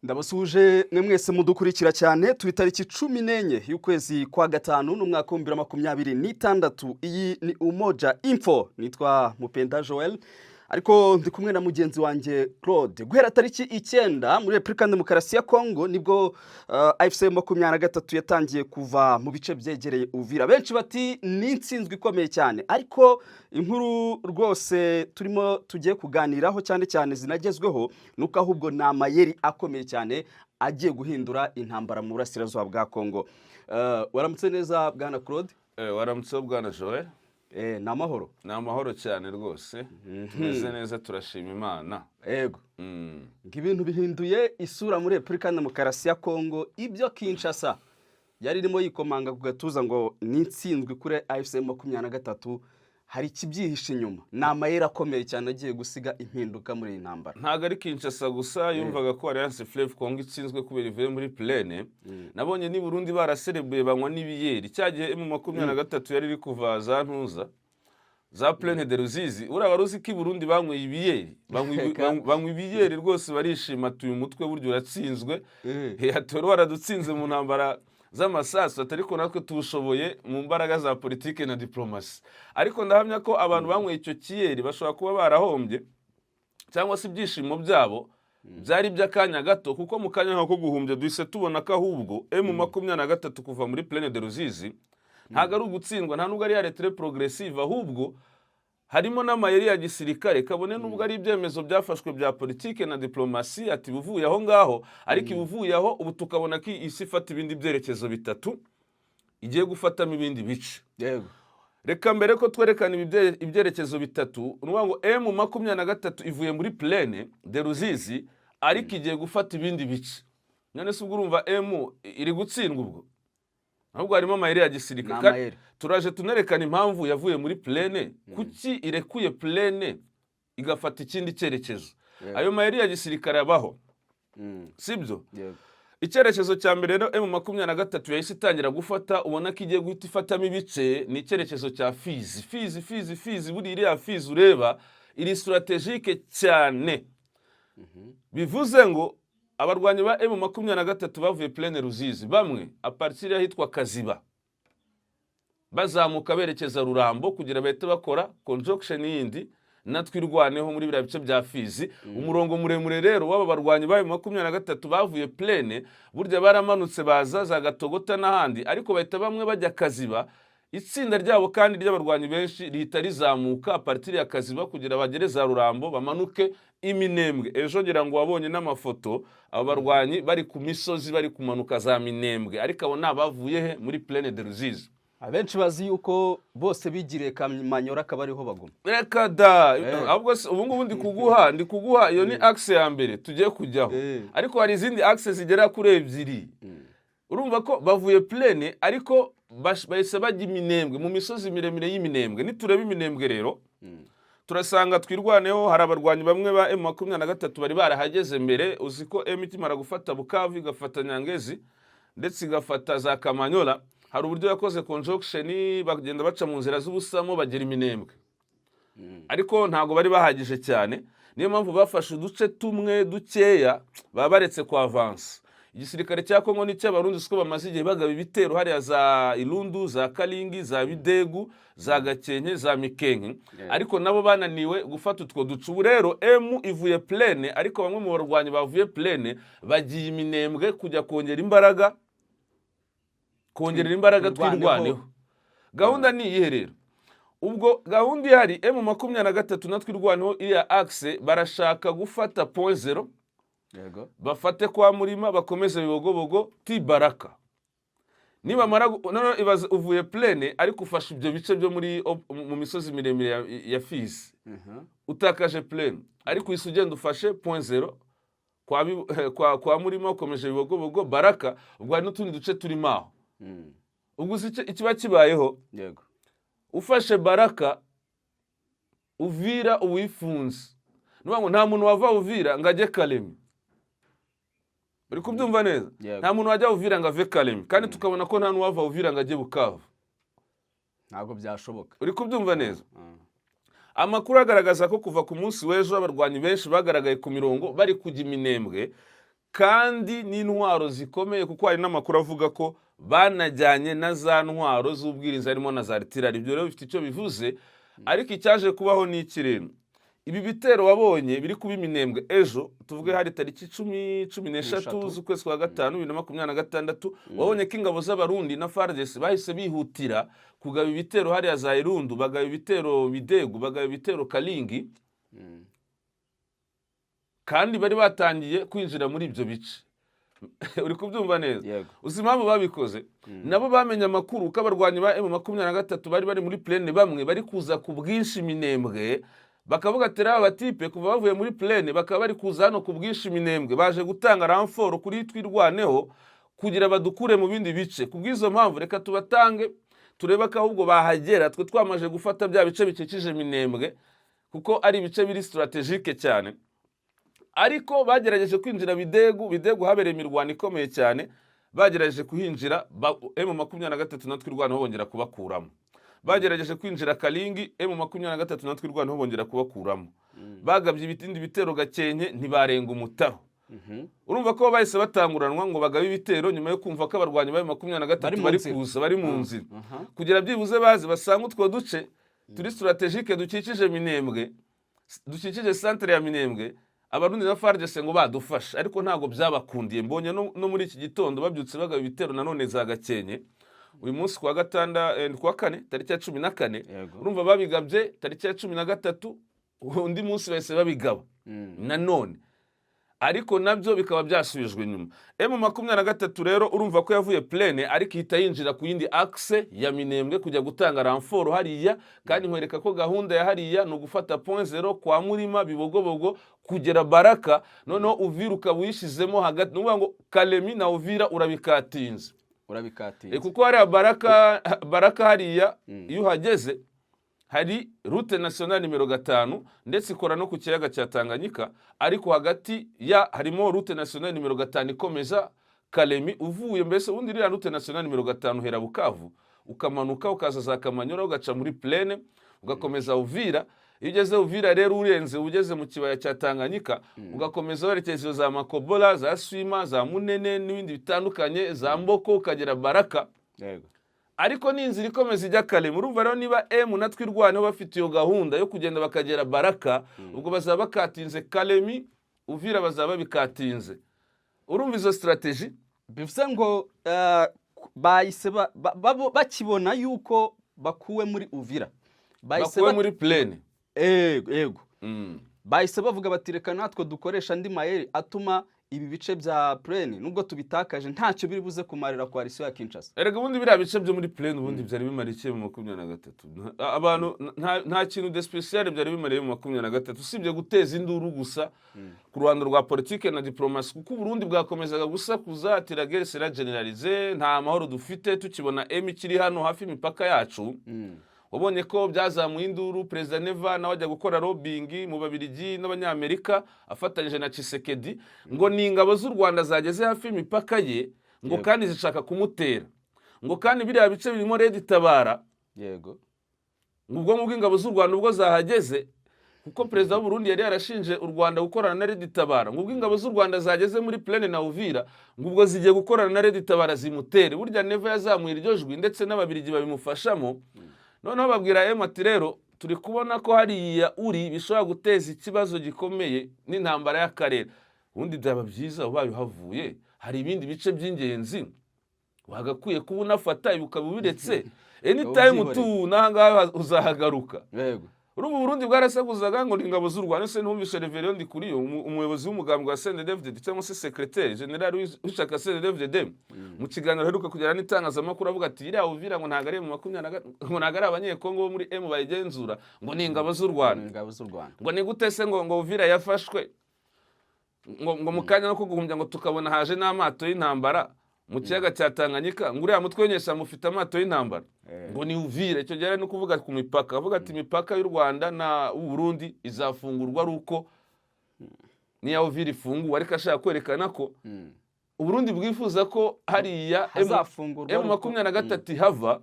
Ndabasuje mwe mwese mudukurikira cyane turi tariki 14 y'ukwezi kwa gatanu n'umwaka wa 2026. Iyi ni Umoja Info, nitwa Mupenda Joel ariko ndi kumwe na mugenzi wanjye Claude. Guhera tariki 9 muri Republika Demokarasi ya Kongo nibwo AFC 23 yatangiye kuva mu bice byegereye Uvira. Benshi bati ni intsinzwe ikomeye cyane, ariko inkuru rwose turimo tugiye kuganiraho cyane cyane zinagezweho nuko ahubwo na mayeri akomeye cyane agiye guhindura intambara mu burasirazuba bwa Kongo. Waramutse neza bwana Claude? Waramutse bwana Joel? Ni amahoro? Ni amahoro cyane rwose. Tumeze neza, turashima Imana. Yego. Ibintu bihinduye isura muri Republika Demokarasi ya Kongo. Ibyo Kinshasa yari irimo yikomanga ku gatuza ngo ni intsinzwe kuri AFC 23, hari ikibyihishe inyuma. Ni amayeri akomeye cyane agiye gusiga impinduka muri iyi ntambara. Ntago ari Kinshasa gusa yumvaga ko Alliance Fleuve Congo itsinzwe kubera ivuye muri Plaine. Nabonye ni Burundi baraserebuye banywa n'ibiyeri. Cyagihe M23 yari iri kuva za ntuza za Plaine de Ruzizi. Uraba ruzi ko Burundi banyweye ibiyeri. Banywa ibiyeri rwose barishima, tuyu mutwe buryo uratsinzwe. Hatoro waradutsinze mu ntambara z'amasasu, atariko natwe tubushoboye mu mbaraga za politike na diplomasi. Ariko ndahamya ko abantu banyweye icyo kiyeri bashobora kuba barahombye, cyangwa se ibyishimo byabo byari by'akanya gato, kuko mu kanya nkako guhumbya duhise tubona ko ahubwo M23 kuva muri Plaine de Ruzizi ntago ari ugutsindwa, nta nubwo ari ya retraite progressive, ahubwo harimo n'amayeri ya gisirikare, kabone nubwo ari ibyemezo byafashwe bya politike na diplomasi ati buvuye aho ngaho, ariko ibuvuye aho ubu tukabona ko isi ifata ibindi byerekezo bitatu igiye gufatamo ibindi bice. Yego. Reka mbere ko twerekana ibyerekezo bitatu, nuvuga ngo M23 ivuye muri Plaine de Ruzizi ariko igiye gufata ibindi bice. None se ubwo urumva M iri gutsindwa ubwo? Ahubwo harimo amayeri ya gisirikare. Turaje tunerekana impamvu yavuye muri Plaine, kuki irekuye Plaine igafata ikindi cyerekezo. Ayo mayeri ya gisirikare abaho. Sibyo? Icyerekezo cya mbere rero M23 yahise itangira gufata, ubona ko igiye guhita ifatamo ibice, ni icyerekezo cya Fizi. Buri iriya Fizi ureba iri strategique cyane. Bivuze ngo abarwanyi ba M23 bavuye Plaine Ruzizi, bamwe apartir y'ahitwa Kaziba bazamuka berekeza Rurambo kugira bahite bakora conjunction yindi natwirwaneho muri bira bice bya Fizi. Umurongo muremure rero waba barwanyi ba M23 bavuye Plaine burya baramanutse baza za Gatogota n'ahandi, ariko bahita bamwe bajya Kaziba. Itsinda ryabo kandi ry'abarwanyi benshi rihita rizamuka apartir ya Kaziba kugira bagere za Rurambo bamanuke Iminembwe. Ejo ngira ngo wabonye n'amafoto abo barwanyi bari ku misozi bari kumanuka za Minembwe, ariko abo nabavuye he muri Plaine de Ruzizi. Abenshi bazi yuko bose bigiriye Kamanyora kabariho baguma. Reka da, ahubwo ubu ngubu ndi kuguha iyo ni axe ya mbere tugiye kujyaho. Ariko hari izindi axe zigera kuri ebyiri. Urumva ko bavuye Plaine ariko bahise bajya Iminembwe, mu misozi miremire y'Iminembwe. Nitureba Iminembwe rero turasanga twirwaneho hari abarwanyi bamwe ba M23 bari barahageze mbere. Uzi ko M ikimara gufata Bukavu igafata Nyangezi ndetse igafata za Kamanyola, hari uburyo yakoze conjunction bagenda baca mu nzira z'ubusamo bagera Iminembwe. Ariko ntago bari bahagije cyane, niyo mpamvu bafashe uduce tumwe dukeya babaretse kwa avance. Igisirikare cya Kongo n'icy'abarundi siko bamaze igihe bagaba ibitero hariya za Ilundu, za Kalingi, za Bidegu, za Gakenke, za Mikenke, ariko nabo bananiwe gufata utwo duce. Ubu rero M ivuye Plaine, ariko bamwe mu barwanyi bavuye Plaine bagiye Iminembwe kujya kongerera imbaraga twirwaneho. Gahunda ni iyihe rero? Ubwo gahunda ihari M23 natwirwaneho iriya axe barashaka gufata point zero. Yego. Bafate kwa Murima bakomeze Bibogobogo Tibaraka. Niba mara none ibaze uvuye Plaine ariko ufasha ibyo bice byo muri mu misozi miremire ya Fizi. Utakaje Plaine ariko isugenda ufashe point zero kwa Murima ukomeje Bibogobogo Baraka, ubwo hari n'utundi duce turimo aho. Ubwo ikiba kibayeho. Yego. Ufashe Baraka Uvira uwifunze. Nuvuga ngo nta muntu wava Uvira ngo ajye Kalemi. Uri kubyumva neza? Nta muntu wajya Uvira ngo ave Kalemi, kandi tukabona ko nta n'uwava Uvira ngo ajye Bukavu. Ntabwo byashoboka. Uri kubyumva neza? Amakuru agaragaza ko kuva ku munsi w'ejo abarwanyi benshi bagaragaye ku mirongo bari kujya Iminembwe, kandi n'intwaro zikomeye, kuko hari n'amakuru avuga ko banajyanye na za ntwaro z'ubwirinzi harimo na za artillerie. Ibyo rero bifite icyo bivuze, ariko icyaje kubaho ni iki rero. Ibi bitero wabonye biri kuba Minembwe ejo, tuvuge hari tariki 13 z'ukwezi kwa gatanu 2026, wabonye ko ingabo z'abarundi na FARDC bahise bihutira kugaba ibitero hariya za Irundu, bagaba ibitero Bidegu, bagaba ibitero Kalingi, kandi bari batangiye kwinjira muri ibyo bice. Uri kubyumva neza? Uzi impamvu babikoze? Nabo bamenye amakuru ko abarwanyi ba M23 bari muri plaine, bamwe bari kuza ku bwinshi Minembwe, bakavuga ati aba batipe kuva bavuye muri plaine bakaba bari kuza hano ku bwinshi Minembwe, baje gutanga renfort kuri twirwaneho kugira badukure mu bindi bice. Kubw'izo mpamvu reka tubatange tureba ko ahubwo bahagera, twe twamaje gufata bya bice bikikije Minembwe, kuko ari ibice biri strategique cyane. Ariko bagerageje kwinjira Bidegu habereye imirwano ikomeye cyane, bagerageje kuhinjira M23 na twirwaneho bongera kubakuramo. Bagerageje kwinjira Kalingi, M23 na twirwaneho bongera kubakuramo. Bagabye ibitindi bitero Gakenke ntibarenga umutaro. Urumva ko bahise batanguranwa ngo bagabe ibitero nyuma yo kumva ko abarwanyi ba M23 bari kuza, bari mu nzira, kugira byibuze bazi basanga utwo duce turi strategique dukikije Minembwe, dukikije centre ya Minembwe, abarundi na FARDC ngo badufasha. Ariko ntago byabakundiye. Mbonye no muri iki gitondo babyutse bagaba ibitero nanone za Gakenke uyu munsi kwa kane tariki ya 14. Urumva babigabye tariki ya 13, undi munsi bahise babigaba nanone, ariko nabyo bikaba byasubijwe inyuma. M23 rero urumva ko yavuye plaine, ariko ihita yinjira ku yindi axe ya Minembwe kujya gutanga renfort hariya, kandi nkwereka ko gahunda ya hariya no gufata point 0 kwa Murima, Bibogobogo kugera Baraka, noneho Uvira ukaba uyishizemo hagati. Nuvuga ngo Kalemi na Uvira urabikatinze. Kuko hariya Baraka hariya iyo uhageze hari route nationale nimero 5 ndetse ikora no ku kiyaga cya Tanganyika, ariko hagati ya harimo route nationale nimero 5 ikomeza Kalemi uvuye, mbese undi iriya route nationale nimero 5 hera Bukavu ukamanuka ukaza za Kamanyora ugaca muri plaine ugakomeza Uvira. Iyo ugeze Uvira rero urenze ugeze mu kibaya cya Tanganyika, ugakomeza werekeza za Makobola, za Swima, za Munene n'ibindi bitandukanye, za Mboko ukagera Baraka. Ariko n'inzira ikomeza ijya Kalemi. Urumva rero niba M na twirwaneho bafite iyo gahunda yo kugenda bakagera Baraka, ubwo bazaba bakatinze Kalemi, Uvira bazaba bikatinze. Urumva izo strategy bivuze ngo bahise bakibona yuko bakuwe muri Uvira, bakuwe muri plaine. Yego. Bahise bavuga bati reka natwe dukoresha andi mayeri atuma ibi bice bya plaine nubwo tubitakaje ntacyo biri buze kumarira coalition ya Kinshasa. Erega ubundi biriya bice byo muri plaine ubundi byari bimarikiye mu 23. Abantu nta kintu de special byari bimariye mu 23 usibye guteza induru gusa ku ruhando rwa politique na diplomasi, kuko Burundi bwakomezaga gusakuza ati la guerre sera généralisée, nta mahoro dufite, tukibona M kiri hano hafi imipaka yacu. Wabonye ko byazamuye induru, President Neva nawe ajya gukora lobbying mu Babirigi n'Abanyamerika afatanyije na Tshisekedi ngo ni ingabo z'u Rwanda zageze hafi imipaka ye, ngo kandi zishaka kumutera, ngo kandi biriya bice birimo Red Tabara. Ubwo ngubwo ingabo z'u Rwanda ubwo zahageze, kuko President w'u Burundi yari yarashinje u Rwanda gukorana na Red Tabara, ngo ubwo ingabo z'u Rwanda zageze muri plaine na Uvira, ngo ubwo zigiye gukorana na Red Tabara zimutere. Burya Neva yazamuye iryo jwi ndetse n'Ababirigi babimufashamo. Noneho babwira M ati rero turi kubona ko hariya uri bishobora guteza ikibazo gikomeye n'intambara y'akarere, ubundi byaba byiza ubaye uhavuye, hari ibindi bice by'ingenzi wagakwiye kuba unafata ukaba ubiretse anytime tu nanga uzahagaruka. Urumva Burundi bwarasaguzaga ngo ingabo z'u Rwanda, se ntumvishe Reverend Ndikuriyo umuyobozi w'umugambwe wa CNDD-FDD cyangwa se secrétaire général w'ishaka CNDD-FDD mu kiganiro heruka kugera n'itangazamakuru avuga ati iriya Uvira ngo ntago ari mu 20 ngo ntago ari abanyekongo bo muri M bayigenzura, ngo ni ingabo z'u Rwanda. Ngo ni gute se ngo Uvira yafashwe ngo mukanya no kuguhumbya ngo tukabona haje n'amato y'intambara mu kiyaga cya Tanganyika, ngo uriya mutwe w'nyesha mufite amato y'intambara, ngo ni Uvira. Icyo gihe no kuvuga ku mipaka, avuga ati imipaka y'u Rwanda na Burundi izafungurwa ruko niya Uvira ifunguwe, ariko ashaka kwerekana ko Uburundi bwifuza ko hariya M23 hava,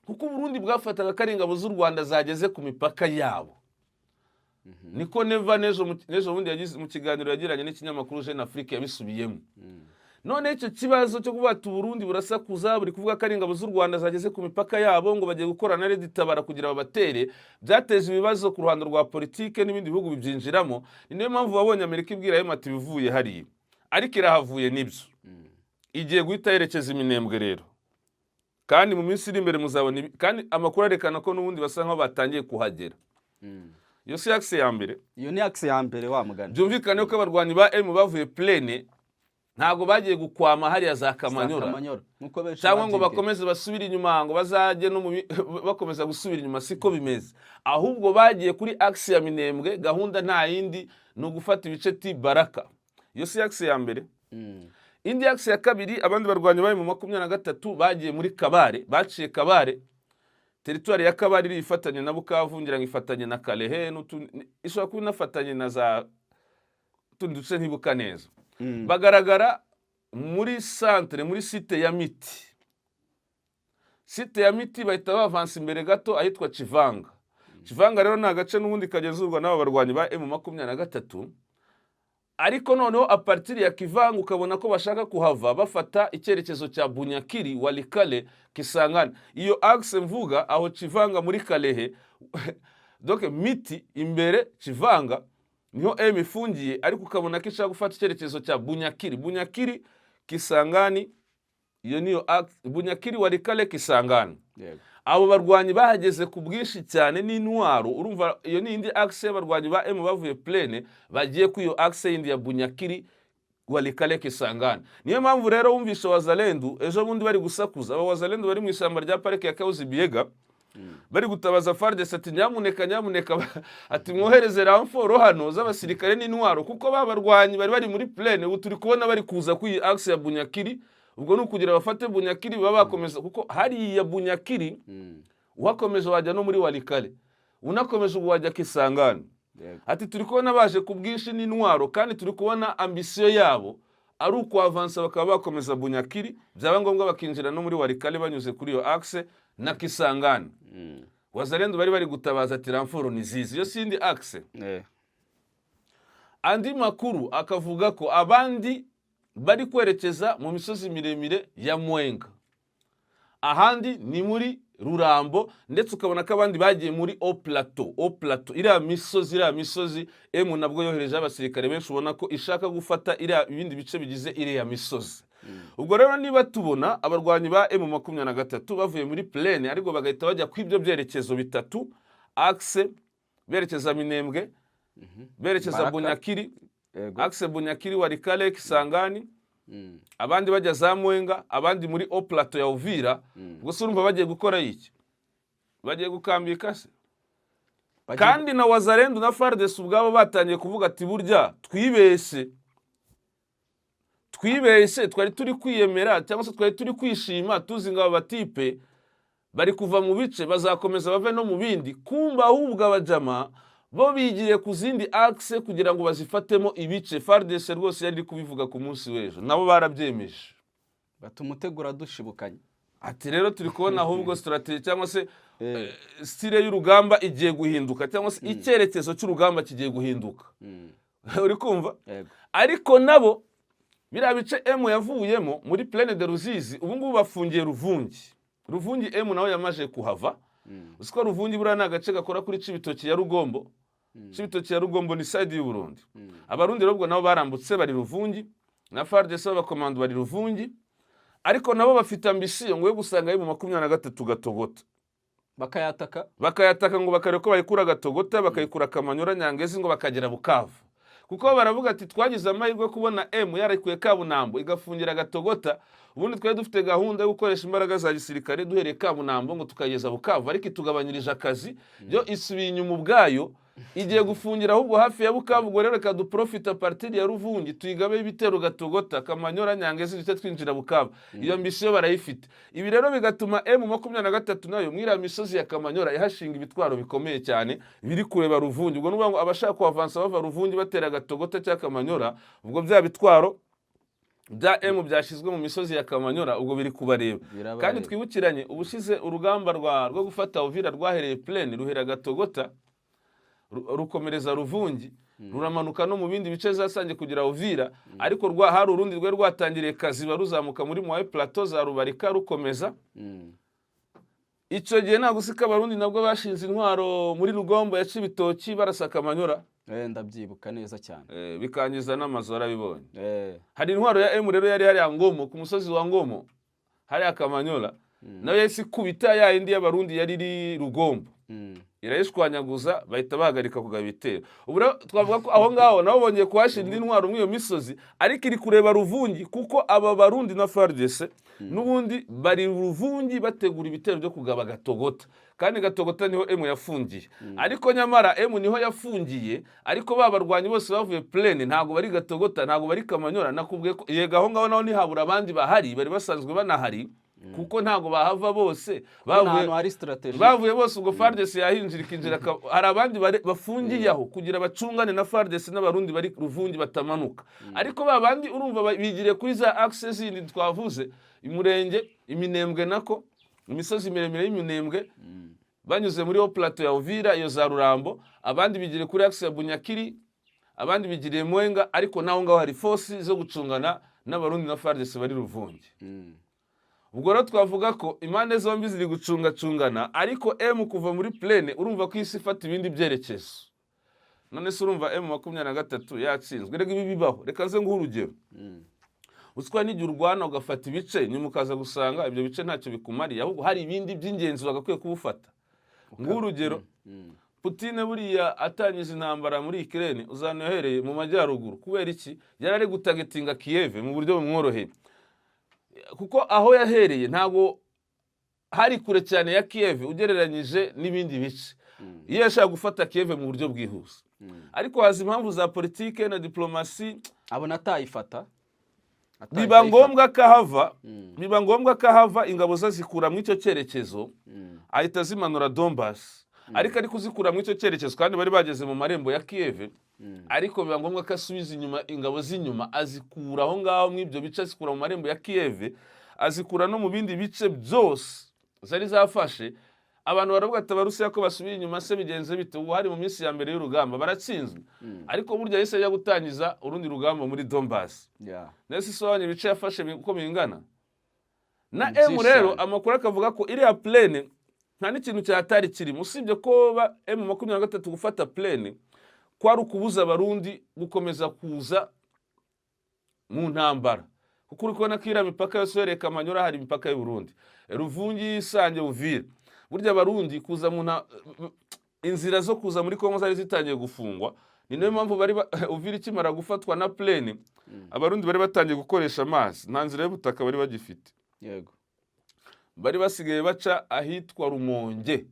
kuko Burundi bwafataga ko ari ingabo z'u Rwanda zageze ku mipaka yabo. niko neva n'ejo bundi yagize mu kiganiro yagiranye n'ikinyamakuru Jeune Afrique yabisubiyemo. None icyo kibazo cyo kuvuga ati Burundi burasakuza buri kuvuga ko ari ingabo z'u Rwanda zageze ku mipaka yabo ngo bagiye gukorana na Red Tabara kugira babatere, byateje ibibazo ku ruhando rwa politike n'ibindi bihugu bibyinjiramo. Ni niyo mpamvu wabonye Amerika ibwira yo ati bivuye hariya, ariko irahavuye nibyo igiye guhita yerekeza Minembwe rero, kandi mu minsi iri imbere muzabona kandi amakuru arekana ko n'ubundi basa nkaho batangiye kuhagera. Iyo si axe ya mbere, iyo ni axe ya mbere wa mugani. Byumvikane ko abarwanyi ba M bavuye Plaine ntago bagiye gukwama hariya za Kamanyora cyangwa ngo bakomeze basubira inyuma ngo bazajye no bakomeza gusubira inyuma, siko bimeze. Ahubwo bagiye kuri axe ya Minembwe, gahunda nta yindi no gufata ibice ti Baraka. Iyo si axe ya mbere. Indi axe ya kabiri, abandi barwanyi bayo mu 23 bagiye muri Kabare, baciye Kabare. Territoire ya Kabare iri ifatanye na Bukavu, ngira ngo ifatanye na Kalehe ishobora kuba inafatanye na za tunduce ntibuka neza. Bagaragara muri centre, muri site ya Miti. Site ya Miti bahita bavansa imbere gato ahitwa Chivanga. Chivanga rero na gace n'ubundi kagenzurwa n'aba barwanyi ba M23, ariko noneho a partir ya Kivanga ukabona ko bashaka kuhava bafata icyerekezo cya Bunyakiri, Walikale, Kisangani. Iyo axe mvuga aho Chivanga muri Kalehe donc Miti imbere Chivanga niho M ifungiye, ariko ukabona ko ishaka gufata icyerekezo cya Bunyakiri, Bunyakiri, Kisangani. Iyo niyo Bunyakiri, Walikale, Kisangani. Abo barwanyi bahageze ku bwinshi cyane n'intwaro. Urumva iyo ni indi axe y'abarwanyi ba M bavuye Plaine bagiye ku iyo axe yindi ya Bunyakiri, Walikale, Kisangani. Niyo mpamvu rero wumvisha Wazalendo ejo bundi bari gusakuza. Aba Wazalendo bari mu ishyamba rya parike ya Kauzi Biega bari gutabaza FARDC ati nyamuneka ati mwohereze ramforo hano z'abasirikare n'intwaro, kuko babarwanyi bari muri Plaine. Ubu turi kubona bari kuza ku iyi axe ya Bunyakiri. Ubwo nukugira bafate Bunyakiri baba bakomeza, kuko hari ya Bunyakiri uhakomeje wajya no muri Walikale, unakomeje wajya Kisangani. Ati turi kubona baje ku bwinshi n'intwaro, kandi turi kubona ambition yabo ari uko avansa bakaba bakomeza Bunyakiri, byaba ngombwa bakinjira no muri Walikale banyuze kuri iyo axe na Kisangani. Wazalendo bari gutabaza ati ramforo ni zizi. Iyo sindi axe. Andi makuru akavuga ko abandi bari kwerekeza mu misozi miremire ya Mwenga, ahandi ni muri Rurambo, ndetse ukabona ko abandi bagiye muri Au Plateau. Iriya misozi M nabwo yohereje abasirikare benshi, ubona ko ishaka gufata iriya ibindi bice bigize iriya misozi. Ubwo rero niba tubona abarwanyi ba M23 bavuye muri Plaine ariko bagahita bajya kw'ibyo byerekezo bitatu axe, berekeza Minembwe, berekeza Bunyakiri, axe Bunyakiri, Walikale, Kisangani, abandi bajya za Mwenga, abandi muri Au Plateau ya Uvira. Gusa urumva bagiye gukora iki? Bagiye gukambika se? Kandi na Wazalendo na FARDC ubwabo batangiye kuvuga ati burya twibeshye twari turi kwiyemera cyangwa se twari turi kwishima tuzi ngo abatipe bari kuva mu bice bazakomeza bave no mu bindi, kumba ahubwo abajama bo bigiye ku zindi axe kugira ngo bazifatemo ibice. FARDC rwose yari kubivuga ku munsi w'ejo, nabo barabyemeje batumutegura dushibukanye. Ati rero turi kubona ahubwo strategy cyangwa se style y'urugamba igiye guhinduka, cyangwa se icyerekezo cy'urugamba kigiye guhinduka. Uri kumva? Ariko nabo biriya bice M yavuyemo muri Plaine de Ruzizi ubu ngubu bafungiye Ruvungi. M nawe yamaje kuhava. Usiko Ruvungi buriya ni agace gakora kuri Cibitoki ya Rugombo. Cibitoki ya Rugombo ni side y'u Burundi. Abarundi rero nabo barambutse bari Ruvungi, na FARDC abakomando bari Ruvungi, ariko nabo bafite ambition ngo yo gusanga mu 23 Gatogota bakayataka ngo bakareko bayikura Gatogota, bakayikura Kamanyora, Nyangezi, ngo bakagera Bukavu. Kuko baravuga ati twagize amahirwe kubona M yarekuye Kabunambo igafungira Gatogota, ubundi twari dufite gahunda yo gukoresha imbaraga za gisirikare duhereye Kabunambo ngo tukageza Bukavu, ariko itugabanyirije akazi byo isubiye inyuma ubwayo igiye gufungira ahubwo hafi ya Bukavu. Ubwo rero reka duprofita partir ya Ruvungi tuyigabe ibitero Gatogota, Kamanyora, Nyangezi duce twinjira Bukavu. Iyo ambition barayifite. Ibi rero bigatuma M23 nayo mwira misozi ya Kamanyora ihashinga ibitwaro bikomeye cyane biri kureba Ruvungi. Ubwo nuba ngo abashaka kuavansa bava Ruvungi batera Gatogota cya Kamanyora, ubwo bya bitwaro bya M byashizwe mu misozi ya Kamanyora ubwo biri kubareba. Kandi twibukiranye ubushize urugamba rwo gufata Uvira rwahereye Plaine ruhera Gatogota, rukomereza Ruvungi ruramanuka no mu bindi bice za Sange kugira Uvira, ariko hari urundi rwe rwatangiriye Kaziba ruzamuka muri Moye Plateau za Rubarika rukomeza. Icyo gihe nta gusika abarundi nabwo bashinze intwaro muri Rugombo ya Cibitoki barasaka Amanyora. Ndabyibuka neza cyane. Bikangiza n'amazu arabibonye. Hari intwaro ya M rero yari hari Ngomo ku musozi wa Ngomo hari Akamanyora, nayo yesi kubita ya indi y'abarundi yari iri Rugombo. Irayishwanyaguza bahita bahagarika kugaba ibitero. Ubu twavuga ko aho ngaho nabo bongeye kuhashinga intwaro muri iyo misozi, ariko iri kureba Ruvungi kuko aba barundi na FARDC n'ubundi bari Ruvungi bategura ibitero byo kugaba Gatogota, kandi Gatogota niho M yafungiye. Ariko nyamara M niho yafungiye, ariko babarwanyi bose bavuye Plaine ntago bari Gatogota, ntago bari Kamanyora. Nakubwiye ko yega aho ngaho naho nihabura abandi bahari bari basanzwe banahari, kuko ntago bahava bose bavuye bose. Ubwo FARDC yahinjira ikinjira, hari abandi bafungiye aho kugira bacungane na FARDC n'abarundi bari Ruvungi batamanuka. Ariko babandi urumva bigiriye kuri za access zindi twavuze, Imurenge, Iminembwe, nako imisozi miremire y'Iminembwe, banyuze muri Plateau ya Uvira iyo za Rurambo. Abandi bigiriye kuri access ya Bunyakiri, abandi bigiriye Mwenga, ariko naho ngaho hari force zo gucungana n'abarundi na FARDC bari Ruvungi. Ubwo rero twavuga ko impande zombi ziri gucungana, ariko M kuva muri Plaine urumva ko isi ifata ibindi byerekezo. None se urumva M23 yatsinzwe. Rega ibi bibaho, reka nze nguhe urugero. Uswa n'igihe urwana ugafata ibice nyuma ukaza gusanga ibyo bice ntacyo bikumariye, ahubwo hari ibindi by'ingenzi bagakwiye kubufata. Nguhe urugero, Putin buriya atangije intambara muri Ukraine uzanohereye mu majyaruguru. Kubera iki? Yarari gutagetinga Kiev mu buryo bumworoheye, kuko aho yahereye ntago hari kure cyane ya Kiev ugereranyije n'ibindi bice. Iyo yashaka gufata Kiev mu buryo bwihuse, ariko haza impamvu za politike na diplomasi abona atayifata, biba ngombwa kahava ingabo zazikura mu icyo cyerekezo, ahita zimanura Donbass. Ariko kuzikura mu icyo cyerekezo kandi bari bageze mu marembo ya Kiev, ariko biba ngombwa ko asubiza inyuma ingabo z'inyuma, azikura aho ngaho mu ibyo bice, azikura mu marembo ya Kiev, azikura no mu bindi bice byose zari zafashe. Abantu baravuga ati Abarusiya ko basubiye inyuma se bigenze bite? Ubu hari mu minsi ya mbere y'urugamba baratsinzwe, ariko burya yahise ajya gutangiza urundi rugamba muri Donbass. Nese isobanura ibice yafashe uko bingana. Na M rero amakuru akavuga ko iriya Plaine nta n'ikintu cyatari kirimo, usibye ko M23 gufata Plaine kwari ukubuza abarundi gukomeza kuza mu ntambara, kuko uri kubona ko iriya mipaka yose yereka Amanyora hari imipaka y'u Burundi, Ruvungi, Sange, Uvira. Burya abarundi kuza inzira zo kuza muri Kongo zari zitangiye gufungwa. Ni nayo mpamvu Uvira ikimara gufatwa na Plaine, abarundi bari batangiye gukoresha amazi, nta nzira y'ubutaka bari bagifite. Yego, bari basigaye baca ahitwa Rumonge,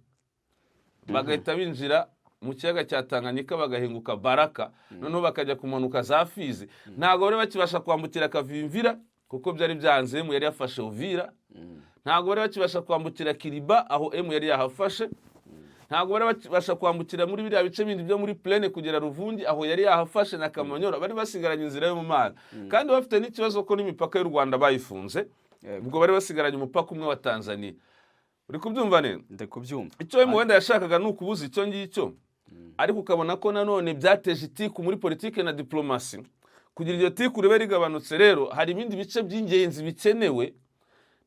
bagahita binjira mu kiyaga cya Tanganyika bagahinguka Baraka, noneho bakajya kumanuka za Fizi. Ntago bari bakibasha kwambukira Kavimvira kuko byari byanze, M yari yafashe Uvira. Ntago bari bakibasha kwambukira Kiriba aho M yari yahafashe. Ntago bari bakibasha kwambukira muri biriya bice bindi byo muri Plaine kugera Ruvungi aho yari yahafashe na Kamanyora. Bari basigaranye inzira yo mu mazi, kandi bafite n'ikibazo ko n'imipaka y'u Rwanda bayifunze. Ubwo bari basigaranye umupaka umwe wa Tanzania. Uri kubyumva neza? Ndikubyumva. Icyo M wenda yashakaga nukubuza icyo ngicyo, ariko ukabona ko nanone byateje itiku muri politike na diplomasi. Kugira iryo tiku ribe rigabanutse rero hari ibindi bice by'ingenzi bikenewe,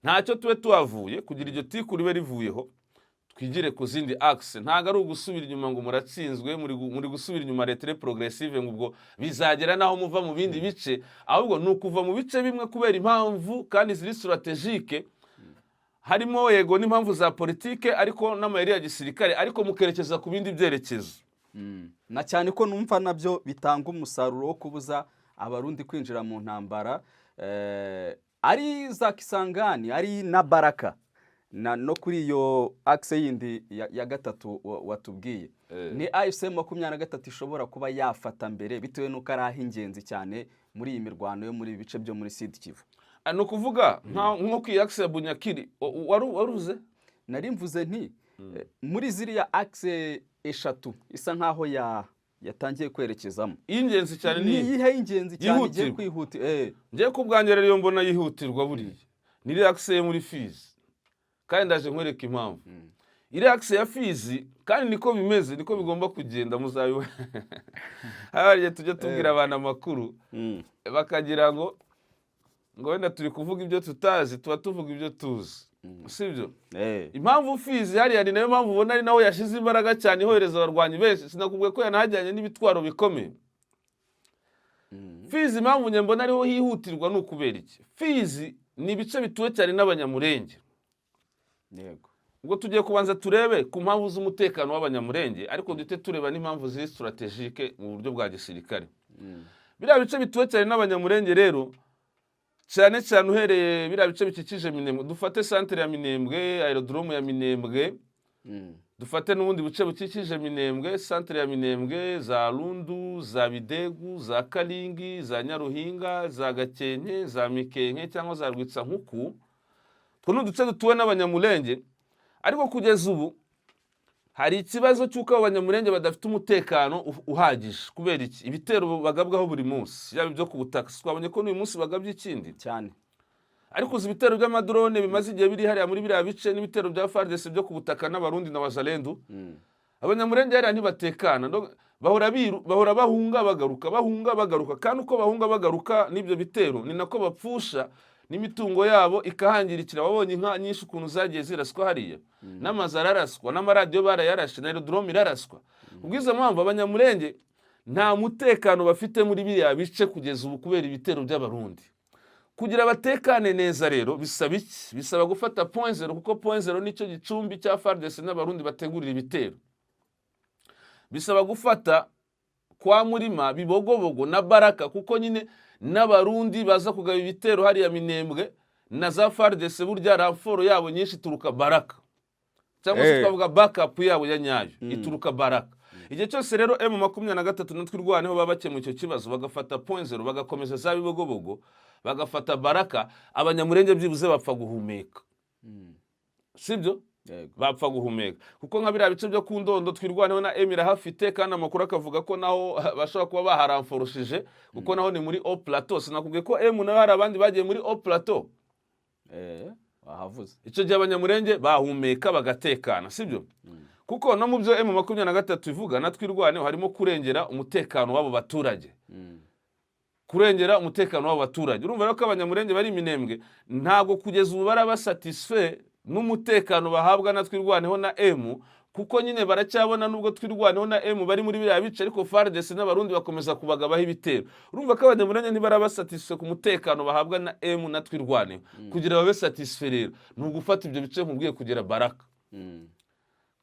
ntacyo tube tuhavuye kugira iryo tiku ribe rivuyeho, twigire ku zindi axe. Ntago ari ugusubira inyuma ngo muratsinzwe, muri gusubira inyuma retre progressive ngo ubwo bizagera naho muva mu bindi bice, ahubwo nukuva mu bice bimwe kubera impamvu kandi ziri strategique, harimo yego n'impamvu za politike ariko n'amayeri ya gisirikare, ariko mukerekeza ku bindi byerekezo. Na cyane ko numva nabyo bitanga umusaruro wo kubuza abarundi kwinjira mu ntambara, ari za Kisangani, ari na Baraka, no kuri iyo axe yindi ya gatatu watubwiye. Ni AFC 23 ishobora kuba yafata mbere bitewe nuko ari ahingenzi cyane muri iyi mirwano yo muri bice byo muri Sud Kivu. No kuvuga nko ku axe ya Bunyakiri waruze, nari mvuze nti muri ziriya axe eshatu isa nkaho yatangiye kwerekezamo ingenzi cyane, ni yihe ingenzi cyane igiye kwihuta. Ngiye kubwanjye rero mbona yihutirwa buriya ni axe muri Fizi, kandi ndaje nkwereka impamvu. iri akse ya Fizi kandi niko bimeze, niko bigomba kugenda muzabibona. Hariye tujye tubwira abantu amakuru bakagira ngo wenda turi kuvuga ibyo tutazi, tuba tuvuga ibyo tuzi. Sibyo? Impamvu Fizi hariya ni nayo mpamvu ubona ari naho yashize imbaraga cyane ihohereza abarwanyi benshi. Sinakubwiye ko yanahajyanye n'ibitwaro bikomeye. Fizi impamvu nyembona ariho hihutirwa ni ukubera iki? Fizi ni ibice bituwe cyane n'abanyamurenge. Yego. Ubwo tugiye kubanza turebe ku mpamvu z'umutekano w'abanyamurenge, ariko duhite tureba n'impamvu ziri strategique mu buryo bwa gisirikare. Biriya bice bituwe cyane n'abanyamurenge rero, cyane cyane uhereye biriya bice bikikije Minembwe, dufate centre ya Minembwe, aerodrome ya Minembwe, dufate n'ubundi buce bukikije Minembwe, centre ya Minembwe, za Rundu, za Bidegu, za Kalingi, za Nyaruhinga, za Gakenke, za Mikenke cyangwa za Rwitsankuku. Two n'uduce dutuwe n'abanyamurenge, ariko kugeza ubu hari ikibazo cy'uko abanyamurenge badafite umutekano uhagije. Kubera iki? Ibitero bagabwaho buri munsi, yaba ibyo ku butaka. Twabonye ko n'uyu munsi bagabye ikindi cyane, ariko uzi ibitero by'amadrone bimaze igihe biri hariya muri biriya bice, n'ibitero bya FARDC byo ku butaka n'abarundi na Wazalendo. Abanyamurenge hariya ntibatekana, bahora bahunga bagaruka, kandi uko bahunga bagaruka n'ibyo bitero ni nako bapfusha n'imitungo yabo ikahangirikira. Wabonye inka nyinshi ukuntu zagiye ziraswa hariya, n'amazu araraswa, n'amaradiyo barayarashe, na aerodrome iraraswa. Ubwiza mpamvu abanyamurenge nta mutekano bafite muri biriya bice kugeza ubu kubera ibitero by'abarundi. Kugira batekane neza rero bisaba iki? Bisaba gufata point zero, kuko point zero nicyo gicumbi cya FARDC n'abarundi bategurira ibitero. Bisaba gufata kwa Murima, Bibogobogo na Baraka, kuko nyine n'abarundi baza kugaba ibitero hariya Minembwe na za FARDC burya ramforo yabo nyinshi ituruka Baraka, cyangwa se twavuga backup yabo ya nyayo ituruka Baraka. Igihe cyose rero M23 natwe irwaneho baba bakemuye icyo kibazo, bagafata point zero, bagakomeza za Bibogobogo, bagafata Baraka, abanyamurenge byibuze bapfa guhumeka. Sibyo? Bapfa guhumeka, kuko nka biriya bice byo ku Ndondo twirwaneho na Emira hafite, kandi amakuru akavuga ko naho bashobora kuba baharamforoshije, kuko naho ni muri Haut Plateau. Sinakubwiye ko naho hari abandi bagiye muri Haut Plateau. Wahavuze. Icyo gihe abanyamurenge bahumeka bagatekana, sibyo? Kuko no mu byo M23 ivuga natwe irwaneho harimo kurengera umutekano w'abo baturage. Kurengera umutekano w'abo baturage. Urumva rero ko abanyamurenge bari Minembwe ntago kugeza ubu barabasatisfait n'umutekano bahabwa natwe irwaneho na M, kuko nyine baracyabona nubwo twirwaneho na M bari muri biriya bice, ariko FARDC n'abarundi bakomeza kubagabaho ibitero. Urumva ko abanyamurenge ntibarabasatisfait ku mutekano bahabwa na M natwe irwaneho. Kugira babe satisfait rero ni ugufata ibyo bice nkubwiye kugera Baraka.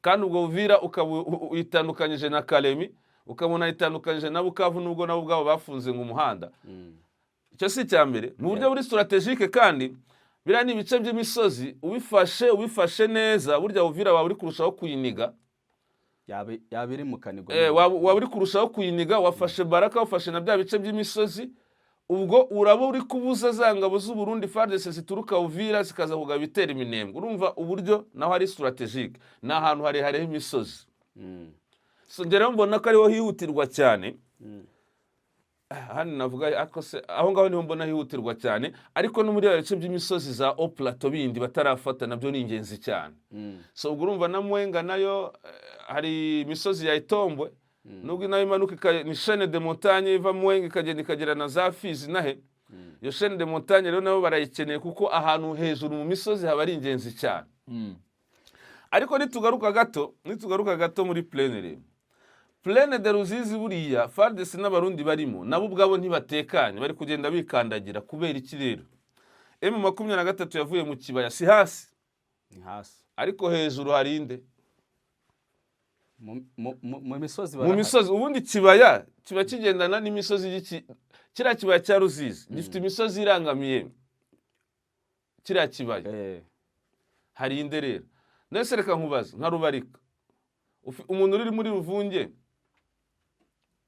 Kandi ubwo Uvira ukabitandukanyije na Kalemi, ukabona itandukanyije na Bukavu, nubwo nabo bwabo bafunze ngo umuhanda. Icyo si cyambere mu buryo buri strategique, kandi biriya ni ibice by'imisozi ubifashe neza, burya Uvira waba uri kurushaho kuyiniga. Yaba iri mu kanigo. Waba uri kurushaho kuyiniga, wafashe Baraka, wafashe na bya bice by'imisozi, ubwo uraba uri kubuza za ngabo z'u Burundi FARDC zituruka Uvira zikaza kugaba ibitero Minembwe. Urumva uburyo naho ari strategique, ni ahantu harehareho imisozi. So ngera mbona ko ariho hihutirwa cyane. Hano navuga aho ngaho niho mbona hihutirwa cyane, ariko no muri ibice by'imisozi za Haut Plateau bindi batarafata nabyo ni ingenzi cyane. So ubwo urumva na Mwenga nayo hari imisozi ya Itombwe, nubwo nayo imanuka ni chaîne de montagne iva Mwenga ikagera na za Fizi nahe. Iyo chaîne de montagne rero nabo barayikeneye, kuko ahantu hejuru mu misozi haba ari ingenzi cyane. Ariko nitugaruka gato muri plaine de Ruzizi, buriya FARDC n'abarundi barimo nabo ubwabo ntibatekanye, bari kugenda bikandagira. Kubera iki rero? M23 yavuye mu kibaya, si hasi, ni hasi, ariko hejuru hari inde? Mu misozi. Mu misozi. Ubundi kibaya kiba kigendana n'imisozi kiriya kibaya cya Ruzizi gifite imisozi irangamiye kiriya kibaya. Hari inde rero? Nese reka nkubaza nka Rubarika, umuntu uri muri Ruvunge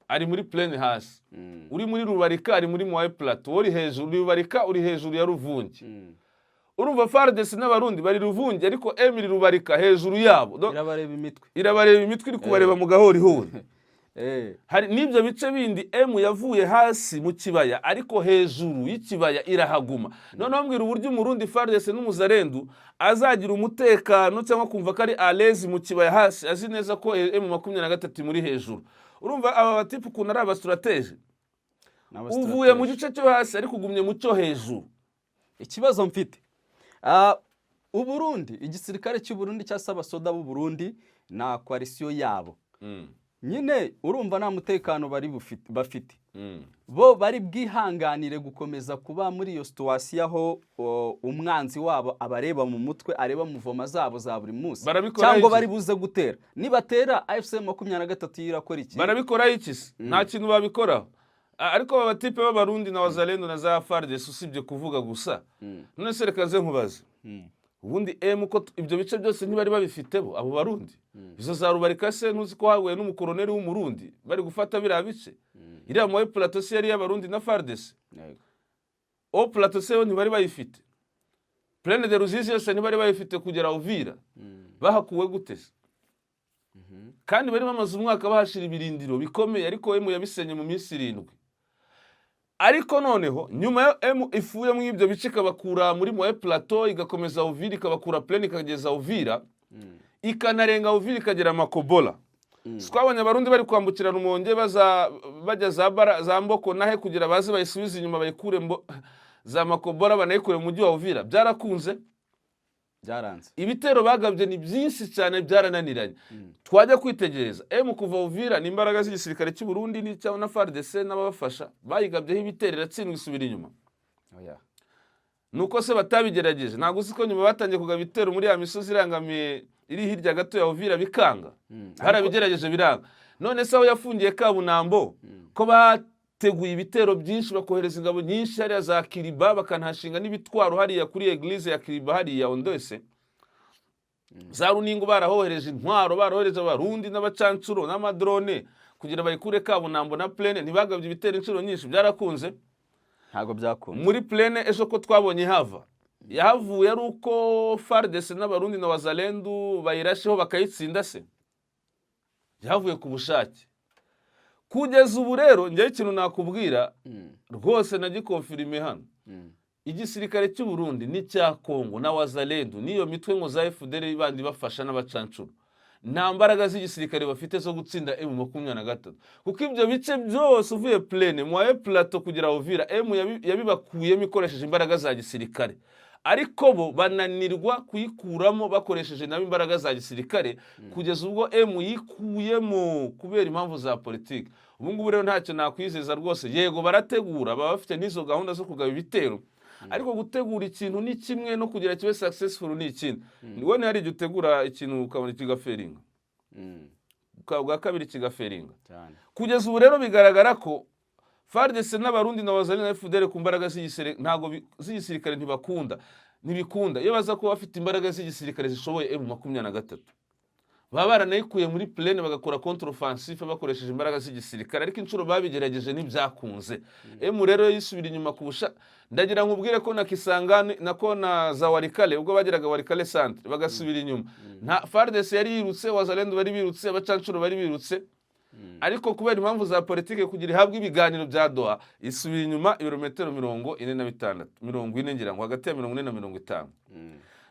ari muri plaine hasi, uri muri Rubarika ari muri Haut Plateau, uri hejuru Rubarika, uri hejuru ya Ruvunge. Urumva FARDC n'abarundi bari Ruvunge, ariko Emiri Rubarika hejuru yabo irabareba imitwe iri kubareba mu gahori huri. hari n'ibyo bice bindi M yavuye hasi mu kibaya ariko hejuru y'ikibaya irahaguma. Noneho mbwira uburyo umurundi FARDC n'umuzarendu azagira umutekano cyangwa kumva ko ari alezi mu kibaya hasi azi neza ko M23 muri hejuru. Urumva aba batipu ukuntu ari abastratege, uvuye mu gice cyo hasi ariko ugumye mu cyo hejuru. Ikibazo mfite Uburundi, igisirikare cy'Uburundi cyasaba abasoda b'u Burundi na coalition yabo nyine urumva nta mutekano bari bafite bo bari bwihanganire gukomeza kuba muri iyo situation aho umwanzi wabo abareba mu mutwe areba muvoma zabo za buri munsi cyangwa bari buze gutera nibatera AFC 23 irakora iki? Barabikora iki? Nta kintu babikora. Ariko aba batipe b'abarundi na wazalendo na za FARDC usibye kuvuga gusa none se reka nze nkubaze ubundi ko ibyo bice byose ntibari babifitebo abo barundi izo za Rubarika se ntuzi ko haguye n'umukoroneri w'umurundi bari gufata biriya bice iriya mu plateau yari y'abarundi na FARDC plateau se ntibari bayifite Plaine de Ruzizi yose ntibari bayifite kugera Uvira bahakuwe gute kandi bari bamaze umwaka bahashira ibirindiro bikomeye ariko yabisenye mu minsi 7. Ariko noneho nyuma ya ifuye mu ibyo bice kabakura muri Moye Plateau igakomeza Uvira ikabakura Plaine ikageza Uvira ikanarenga Uvira ikagera Makobola. Twabonye abarundi bari kwambukira Rumonge bajya za Mboko nahe kugira baze bayisubize inyuma bayikure za Makobola banayikure mu mujyi wa Uvira. Byarakunze byaranze. Ibitero bagabye ni byinshi cyane byarananiranye. Twajya kwitegereza kuva Uvira n'imbaraga z'igisirikare cy'u Burundi ni cyangwa na FARDC n'ababafasha bayigabyeho ibitero iratsindwa isubira inyuma. Nuko se batabigerageje ntago uzi ko nyuma batangiye kugaba ibitero muri ya misozi irangamiye iri hirya gato ya Uvira bikanga. Harabigerageje biranga. None se aho yafungiye Kabunambo ko bateguye ibitero byinshi bakohereza ingabo nyinshi hariya za Kiriba bakanahashinga n'ibitwaro hariya kuri eglise ya Kiriba hariya Ondese. Za Runingo barahohereje intwaro barohereje abarundi n'abacancuro n'amadrone kugira bayikure Kabunambo na Plaine ntibagabye ibitero incuro nyinshi. Byarakunze ntago byakunze. Muri Plaine ejo ko twabonye hava yahavuye ari uko FARDC n'abarundi na wazalendu bayirasheho bakayitsinda se yahavuye ku bushake. Kugeza ubu rero njye ikintu nakubwira rwose nagikonfirime hano igisirikare cy'u Burundi n'icya Kongo na wazalendu niyo mitwe ngo za FDL bandi bafasha n'abacancuro nta mbaraga z'igisirikare bafite zo gutsinda M23 kuko ibyo bice byose uvuye Plaine Moye Plateau kugira Uvira yabibakuyemo ikoresheje imbaraga za gisirikare ariko bo bananirwa kuyikuramo bakoresheje nabo imbaraga za gisirikare kugeza ubwo yikuyemo kubera impamvu za politiki. Ubu ngubu rero ntacyo nakwizeza rwose yego barategura baba bafite n'izo gahunda zo kugaba ibitero ariko gutegura ikintu ni kimwe no kugira kibe successful ni ikindi. Niwe ntari igihe utegura ikintu ukabona kigaferinga bwa kabiri kigaferinga cyane. Kugeza ubu rero bigaragara ko FARDC n'abarundi na wazalendo na FDL ku mbaraga z'igisirikare ntibikunda iyo baza ko bafite imbaraga z'igisirikare zishoboye M23 baba baranayikuye muri Plaine bagakora contre offensive bakoresheje imbaraga z'igisirikare ariko incuro babigerageje ntibyakunze. Rero yisubira inyuma kubusha ndagira nkubwire ko na Kisangani nako na za Walikale ubwo bageraga Walikale centre bagasubira inyuma nta FARDC yari yirutse wazalendo bari birutse abacancuro bari birutse ariko kubera impamvu za politike kugira ihabwe ibiganiro bya Doha isubira inyuma ibirometero 46 40 ngira ngo hagati ya 40 na 50.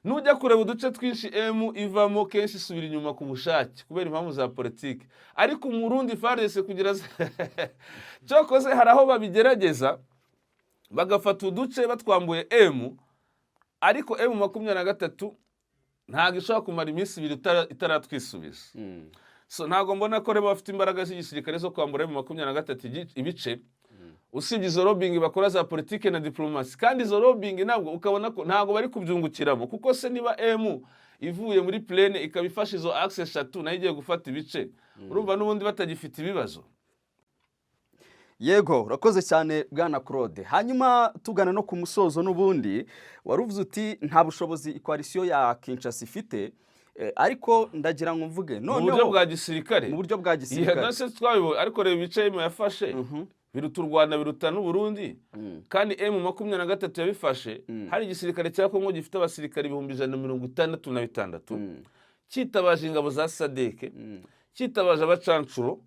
Nujya kureba uduce twinshi ivamo kenshi isubira inyuma ku bushake kubera impamvu za politike ariko umurundi FARDC kugira cyokoze haraho babigerageza bagafata uduce batwambuye ariko M23 ntago ishobora kumara iminsi 2 itaratwisubiza. So ntago mbona ko reba bafite imbaraga z'igisirikare zo kwambura M23 ibice usibye izo lobbying bakora za politike na diplomasi kandi izo lobbying nabwo ukabona ko ntago bari kubyungukiramo kuko se niba ivuye muri Plaine ikabifasha izo access 3 nayo igiye gufata ibice urumva n'ubundi batagifite ibibazo. Yego urakoze cyane bwana Claude. Hanyuma tugana no ku musozo n'ubundi waruvuze uti nta bushobozi coalition ya Kinshasa ifite ariko ndagira ngo mvuge mu buryo bwa gisirikare nase twabibonye ariko reba ibice yafashe biruta u Rwanda biruta n'u Burundi kandi M23 yabifashe hari igisirikare cya Kongo gifite abasirikare 166 cyitabaje ingabo za SADC cyitabaje abacancuro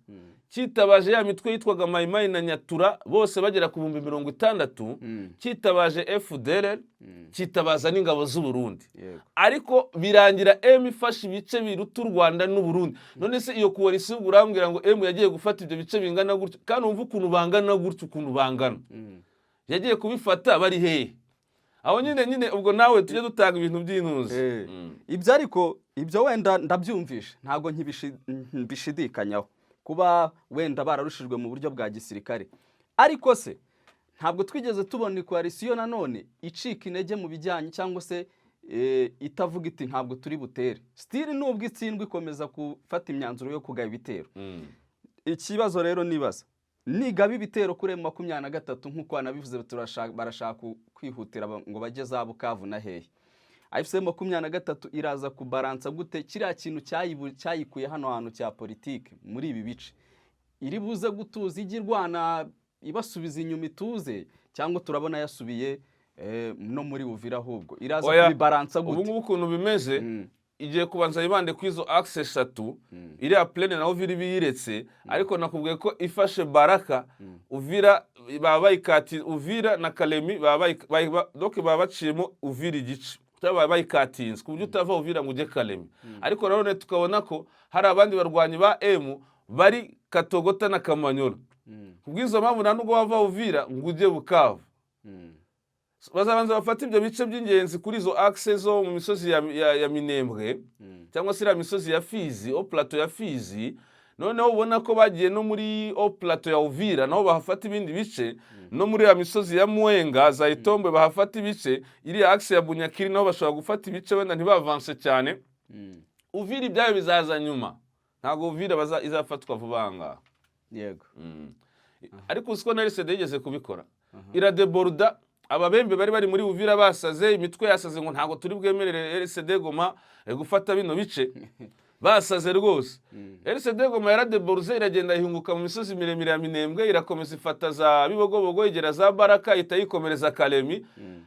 cyitabaje ya mitwe yitwaga Maimai na Nyatura bose bagera ku 60,000, cyitabaje FDLR, cyitabaza n'ingabo z'u Burundi. Ariko birangira M ifashe ibice biruta u Rwanda n'u Burundi. None se iyo coalition burambwira ngo M yagiye gufata ibyo bice bingana gutyo, kandi umva ukuntu bangana gutyo, ukuntu bangana. Yagiye kubifata bari hehe? Aho nyine ubwo nawe tujye dutanga ibintu by'intuzi. Ibyo ariko ibyo wenda ndabyumvisha, ntago nkibishidikanyaho kuba wenda bararushijwe mu buryo bwa gisirikare. Ariko se ntabwo twigeze tubona coalition nanone icika intege mu bijyanye cyangwa se itavuga iti ntabwo turi butere. Still nubwo itsindwa ikomeza gufata imyanzuro yo kugaba ibitero. Ikibazo rero nibaza, nigaba ibitero kuri M23 nkuko anabivuze barashaka kwihutira ngo bajye za Bukavu na hehe. AFC M23 iraza kubaransa gute kiriya kintu cyayikuye hano hantu cya politike muri ibi bice? Iri buze gutuza igirwana ibasubiza inyuma ituze, cyangwa turabona yasubiye no muri Uvira ahubwo iraza kubibaransa gute? Ubu ukuntu bimeze igiye kubanza yibande kwizo access 3 iri a Plaine na Uvira biyiretse, ariko nakubwiye ko ifashe Baraka, Uvira babayikati, Uvira na Kalemi donc babaciyemo Uvira igice bayikatinze ku buryo utava Uvira ngo uje Kalemi. Ariko nanone tukabona ko hari abandi barwanyi ba M bari Katogota na Kamanyola. Kubwizo mpamvu nubwo wava Uvira ngo uje Bukavu, bazabanza bafata ibyo bice by'ingenzi kuri izo access zo mu misozi ya Minembwe cyangwa se misozi ya Fizi, au plateau ya Fizi. Noneho ubona ko bagiye no muri au plateau ya Uvira naho bahafata ibindi bice, no muri ya misozi ya Mwenga za Itombwe bahafata ibice, iri axe ya Bunyakiri naho bashobora gufata ibice wenda ntibavanse cyane. Uvira ibyayo bizaza nyuma, ntago Uvira izafatwa vuba ngaha. Yego. Ariko usiko na RCD yigeze kubikora, iradeborda ababembe bari muri Uvira basaze, imitwe yasaze ngo ntago turi bwemerere RCD Goma gufata bino bice. Basaze rwose. RCD Goma yaradeborze iragenda ihunguka mu misozi miremire ya Minembwe, irakomeza ifata za Bibogobogo igera za Baraka, itayikomereza Kalemi.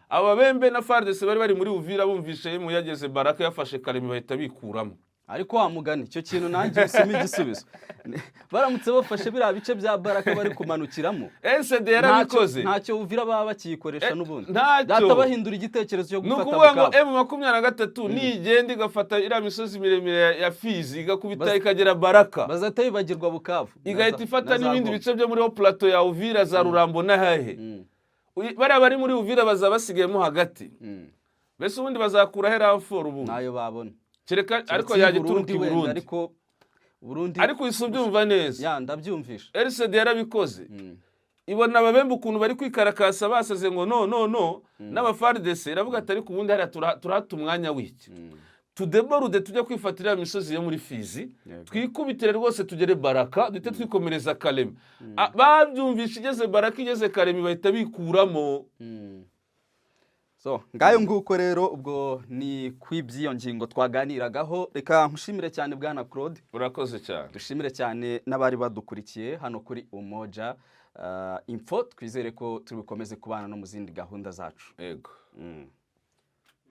Ababembe na FARDC bari muri Uvira bumvishe mu yageze Baraka yafashe Kalemi bahita bikuramo. Ariko wa mugani icyo kintu nanjye usome igisubizo. Baramutse bafashe biriya bice bya Baraka bari kumanukiramo, RCD yarabikoze. Ntacyo Uvira baba bakiyikoresha n'ubundi. Data bahindura igitekerezo cyo gufata Bukavu. Nukuvuga ngo M23 nigenda igafata iriya misozi miremire ya Fizi igakubita ikagera Baraka, bazahita bibagirwa Bukavu, igahita ifata n'ibindi bice byo muri plateau ya Uvira za Rurambo na hehe. Bari muri Uvira bazabasigayemo hagati. Bese ubundi bazakura hera amforo ubu nayo babona. Ariko yaje turuka i Burundi. Ariko isubyumva neza. Ya ndabyumvisha. RCD yarabikoze. Ibona ababembe ukuntu bari kwikarakasa basaze ngo no n'abaFARDC iravuga ati ariko ubundi hari turata umwanya w'iki. Tudemorude tujya kwifatira imisozi yo muri Fizi, twikubitire rwose tugere Baraka, dute twikomereza Kalemi. Babyumvisha igeze Baraka igeze Kalemi bahita bikuramo. So, ngayo nguko rero ubwo ni kwibyiyo ngingo twaganiragaho. Reka nkushimire cyane bwana Claude. Urakoze cyane. Dushimire cyane n'abari badukurikiye hano kuri Umoja Info. Twizere ko turi bukomeze kubana no mu zindi gahunda zacu. Yego.